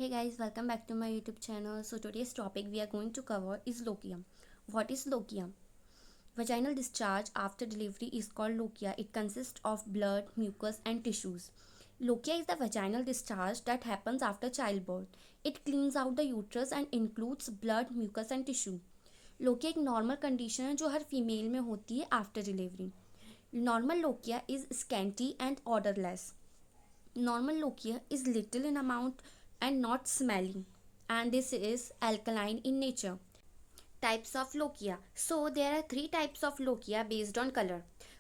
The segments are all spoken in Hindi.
Hey guys, welcome back to my YouTube channel. So today's topic we are going to cover is lochia. What is lochia? Vaginal discharge after delivery is called lochia. It consists of blood, mucus and tissues. Lochia is the vaginal discharge that happens after childbirth. It cleans out the uterus and includes blood, mucus and tissue. Lochia एक नॉर्मल कंडीशन है जो हर फीमेल में होती है after delivery. Normal lochia is scanty and odourless. Normal lochia is little in amount and not smelly, and this is alkaline in nature. Types of lochia. So there are three types of lochia based on color.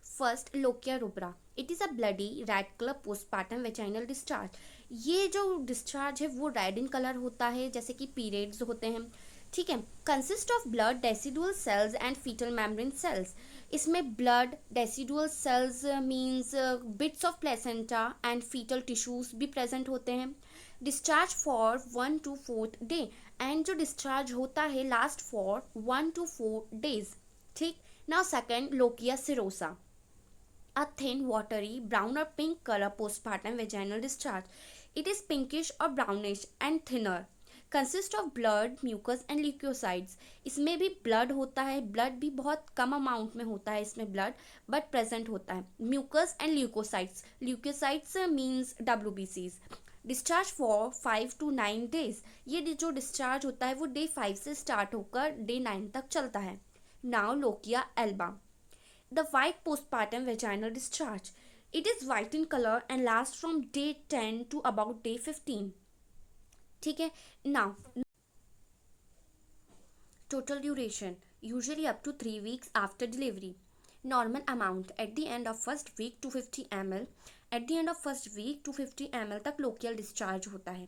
First, lochia rubra. It is a bloody red color postpartum vaginal discharge. ये जो डिस्चार्ज है वो रेड इन कलर होता है जैसे कि पीरियड्स होते हैं. ठीक है. Consist of blood, decidual cells and fetal membrane cells. इसमें blood, decidual cells means bits of placenta and fetal tissues भी प्रेजेंट होते हैं. Discharge for 1 to 4th day and जो डिस्चार्ज होता है लास्ट फॉर 1 to 4 days. ठीक. Now second, lochia serosa. A thin, watery, brown or pink color postpartum vaginal discharge. It is pinkish or brownish and thinner. Consist of blood, mucus and leukocytes. इसमें भी blood होता है. blood भी बहुत कम अमाउंट में होता है इसमें blood, but present होता है. mucus and leukocytes. leukocytes means WBCs. Discharge for 5 to 9 days. ये जो डिस्चार्ज होता है वो डे 5 से स्टार्ट होकर डे 9 तक चलता है. Now lochia Elba. The white postpartum vaginal discharge. It is white in color and lasts from day 10 to about day 15. ठीक है. Now, total duration usually up to 3 weeks after delivery. Normal amount at the end of first week 250 ml. At the end of first week 250 ml तक lochial discharge होता है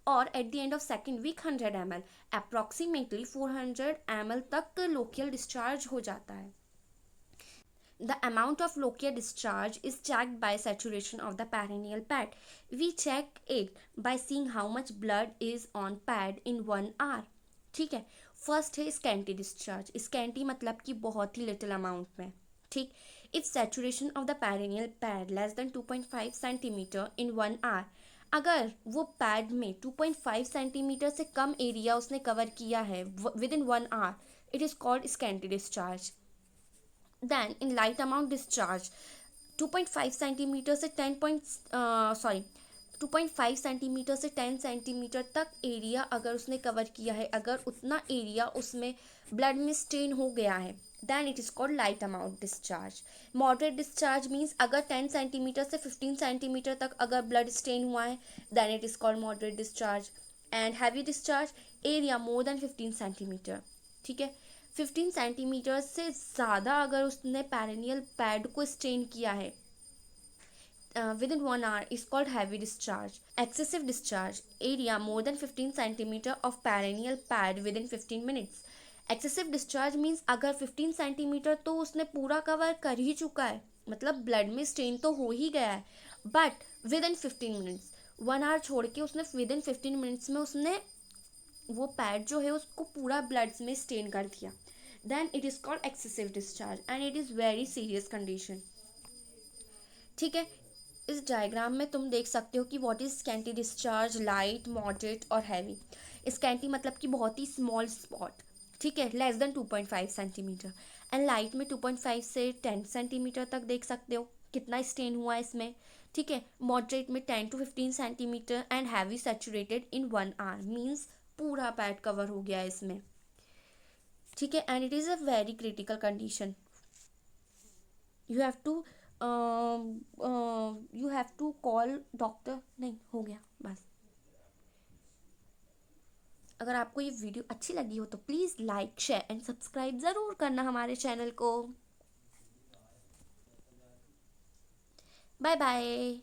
और at the end of second week 100 ml. Approximately 400 ml तक lochial discharge हो जाता है. The amount of lochia discharge is checked by saturation of the perineal pad. We check it by seeing how much blood is on pad in 1 hour. ठीक है. फर्स्ट है स्कैंटी डिस्चार्ज. स्कैंटी मतलब कि बहुत ही लिटिल अमाउंट में. ठीक. If saturation of the perineal pad less than 2.5 centimetre in 1 hour. अगर वो पैड में 2.5 सेंटीमीटर से कम एरिया उसने कवर किया है within 1 hour, it is called scanty discharge. Then in light amount discharge 2.5 centimetre से 2.5 सेंटीमीटर से 10 सेंटीमीटर तक एरिया अगर उसने कवर किया है, अगर उतना एरिया उसमें ब्लड में स्टेन हो गया है, then it is called light amount discharge. Moderate discharge means अगर 10 सेंटीमीटर से 15 सेंटीमीटर तक अगर ब्लड स्टेन हुआ है, then it is called moderate discharge. And heavy discharge area more than 15 centimetre. ठीक है. 15 सेंटीमीटर से ज़्यादा अगर उसने पेरिनियल पैड को स्टेन किया है within 1 hour is called heavy discharge. Excessive discharge area more than 15 centimetre of perineal pad within 15 minutes. Excessive discharge means अगर 15 सेंटीमीटर तो उसने पूरा कवर कर ही चुका है, मतलब ब्लड में स्टेन तो हो ही गया है, but with in 15 minutes. 1 hour छोड़ के उसने विद इन 15 minutes में उसने वो पैड जो है उसको पूरा ब्लड में स्टेन कर दिया, then it is called excessive discharge and it is very serious condition. ठीक है. इस डायग्राम में तुम देख सकते हो कि what is scanty discharge, light, moderate और हैवी. स्कैंटी मतलब कि बहुत ही स्मॉल स्पॉट. ठीक है. Less than 2.5 centimetre. And light में 2.5 से 10 सेंटीमीटर तक देख सकते हो कितना स्टेन हुआ है इसमें. ठीक है. मॉडरेट में 10 to 15 centimetre and heavy saturated in 1 hour means पूरा पैड कवर हो गया है इसमें. ठीक है. And it is a very critical condition. You have to call doctor. नहीं हो गया बस. अगर आपको ये वीडियो अच्छी लगी हो तो please like, share and subscribe ज़रूर करना हमारे चैनल को. Bye bye.